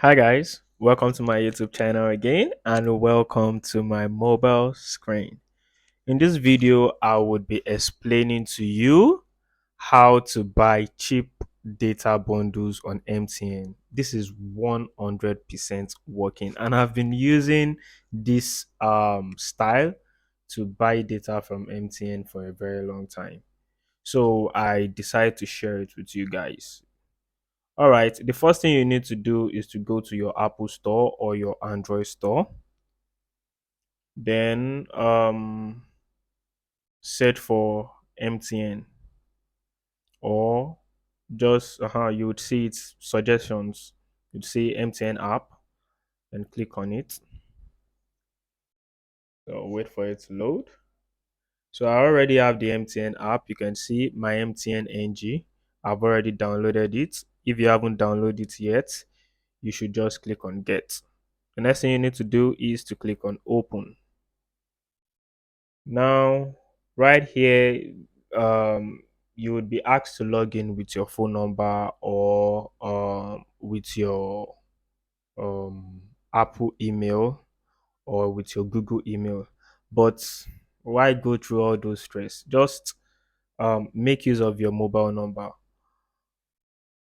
Hi guys, welcome to my YouTube channel again and welcome to my mobile screen. In this video, I would be explaining to you how to buy cheap data bundles on MTN. This is 100% working and I've been using this style to buy data from MTN for a very long time. So I decided to share it with you guys. All right, the first thing you need to do is to go to your Apple Store or your Android store. Then search for MTN or just you would see its suggestions. You'd see MTN app and click on it. So wait for it to load. So I already have the MTN app. You can see my MTN NG. I've already downloaded it. If you haven't downloaded it yet, you should just click on get. The next thing you need to do is to click on open. Now, right here, you would be asked to log in with your phone number or with your um, Apple email or with your Google email. But why go through all those stress? Just make use of your mobile number.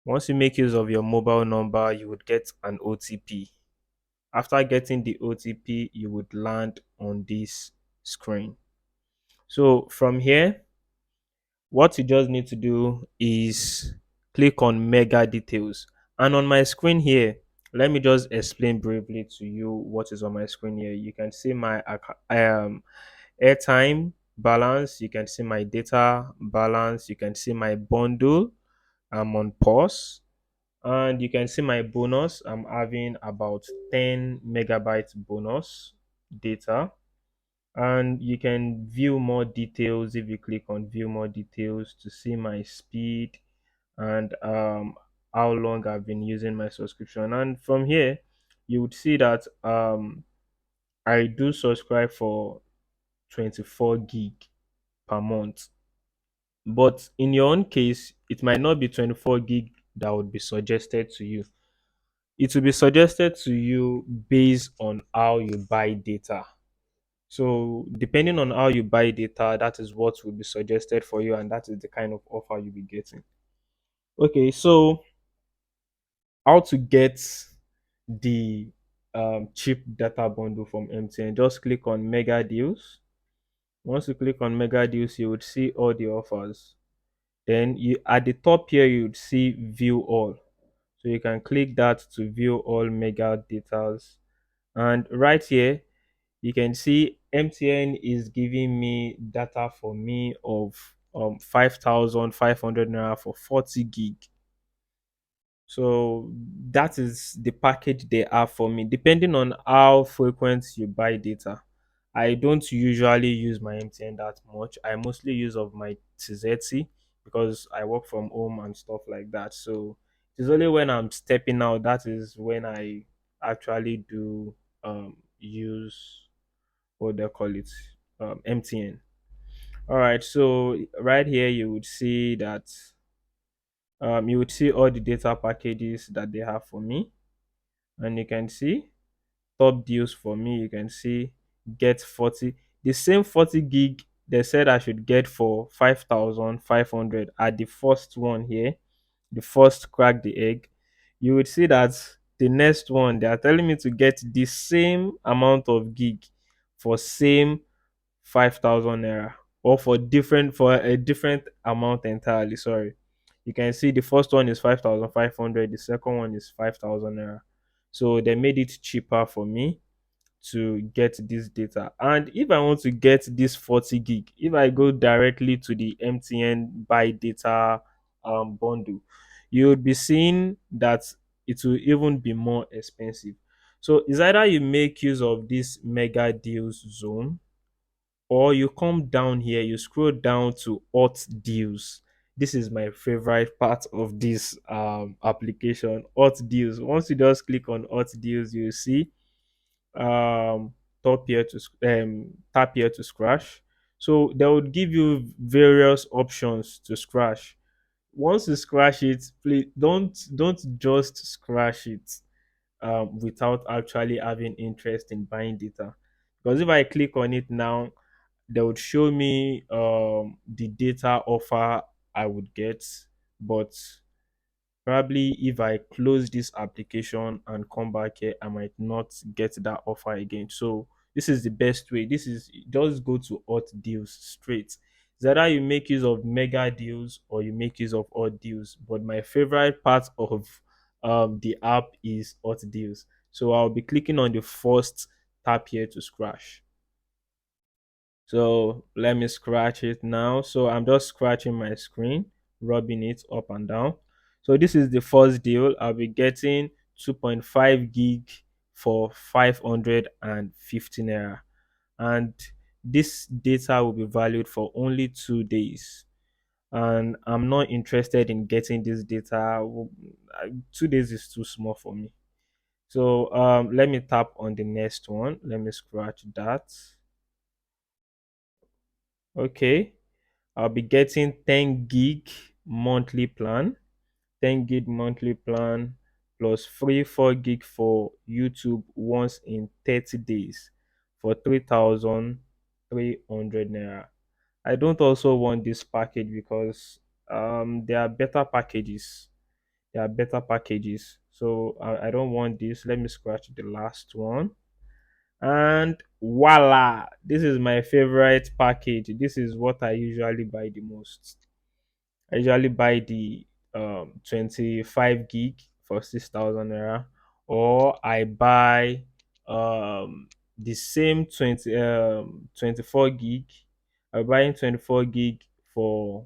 Once you make use of your mobile number, you would get an OTP. After getting the OTP, you would land on this screen. So from here, what you just need to do is click on mega details. And on my screen here, let me just explain briefly to you what is on my screen here. You can see my airtime balance, you can see my data balance, you can see my bundle. I'm on pause, and you can see my bonus. I'm having about 10 megabytes bonus data, and you can view more details if you click on view more details to see my speed and how long I've been using my subscription. And from here you would see that I do subscribe for 24 gig per month, but in your own case it might not be 24 gig that would be suggested to you. It will be suggested to you based on how you buy data. So depending on how you buy data, that is what will be suggested for you, and that is the kind of offer you'll be getting. Okay, so how to get the cheap data bundle from MTN? Just click on Mega Deals. Once you click on Mega Deals, you would see all the offers. Then you at the top here, you would see View All. So you can click that to view all mega details. And right here, you can see MTN is giving me data for me of 5,500 naira for 40 gig. So that is the package they have for me, depending on how frequent you buy data. I don't usually use my MTN that much. I mostly use of my TZT because I work from home and stuff like that. So it's only when I'm stepping out that is when I actually do use what they call it, MTN. All right, so right here you would see that you would see all the data packages that they have for me, and you can see top deals for me. You can see get 40, the same 40 gig they said I should get for 5,500 at the first one here, the first crack the egg. You would see that the next one they are telling me to get the same amount of gig for same 5,000 naira, or for a different amount entirely. Sorry, you can see the first one is 5,500, the second one is 5,000 naira. So they made it cheaper for me to get this data. And if I want to get this 40 gig, if I go directly to the MTN buy data bundle, you would be seeing that it will even be more expensive. So it's either you make use of this mega deals zone, or you come down here, you scroll down to hot deals. This is my favorite part of this application, hot deals. Once you just click on hot deals, you see um tap here to scratch. So they would give you various options to scratch. Once you scratch it, please don't just scratch it. without actually having interest in buying data. Because if I click on it now, they would show me the data offer I would get, but probably if I close this application and come back here, I might not get that offer again. So this is the best way. This is just go to hot deals straight. It's either you make use of mega deals or you make use of odd deals. But my favorite part of the app is hot deals. So I'll be clicking on the first tab here to scratch. So let me scratch it now. So I'm just scratching my screen, rubbing it up and down. So this is the first deal. I'll be getting 2.5 gig for 550 naira. And this data will be valued for only 2 days. And I'm not interested in getting this data. 2 days is too small for me. So let me tap on the next one. Let me scratch that. Okay. I'll be getting 10 gig monthly plan, 10 gig monthly plan plus free 4 gig for YouTube once in 30 days for 3,300 naira. I don't also want this package because there are better packages. There are better packages. So I don't want this. Let me scratch the last one. And voila, this is my favorite package. This is what I usually buy the most. I usually buy the 25 gig for 6,000 naira, or I buy the same 24 gig. I'm buying 24 gig for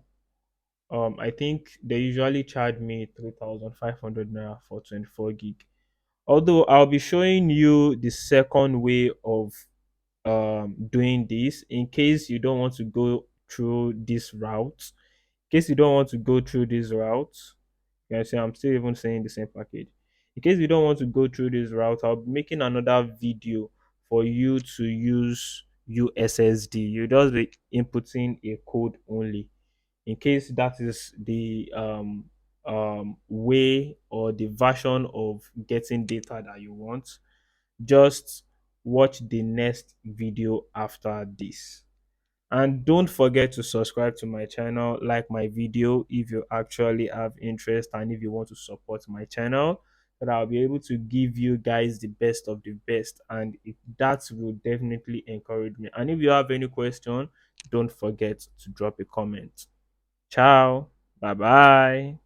I think they usually charge me 3,500 naira for 24 gig. Although I'll be showing you the second way of doing this in case you don't want to go through this route. In case you don't want to go through this route, you can see I'm still even saying the same package. In case you don't want to go through this route, I'll be making another video for you to use USSD. You just be inputting a code only. In case that is the way or the version of getting data that you want, just watch the next video after this. And don't forget to subscribe to my channel, like my video if you actually have interest and if you want to support my channel, that I'll be able to give you guys the best of the best. And that will definitely encourage me. And if you have any question, don't forget to drop a comment. Ciao. Bye bye.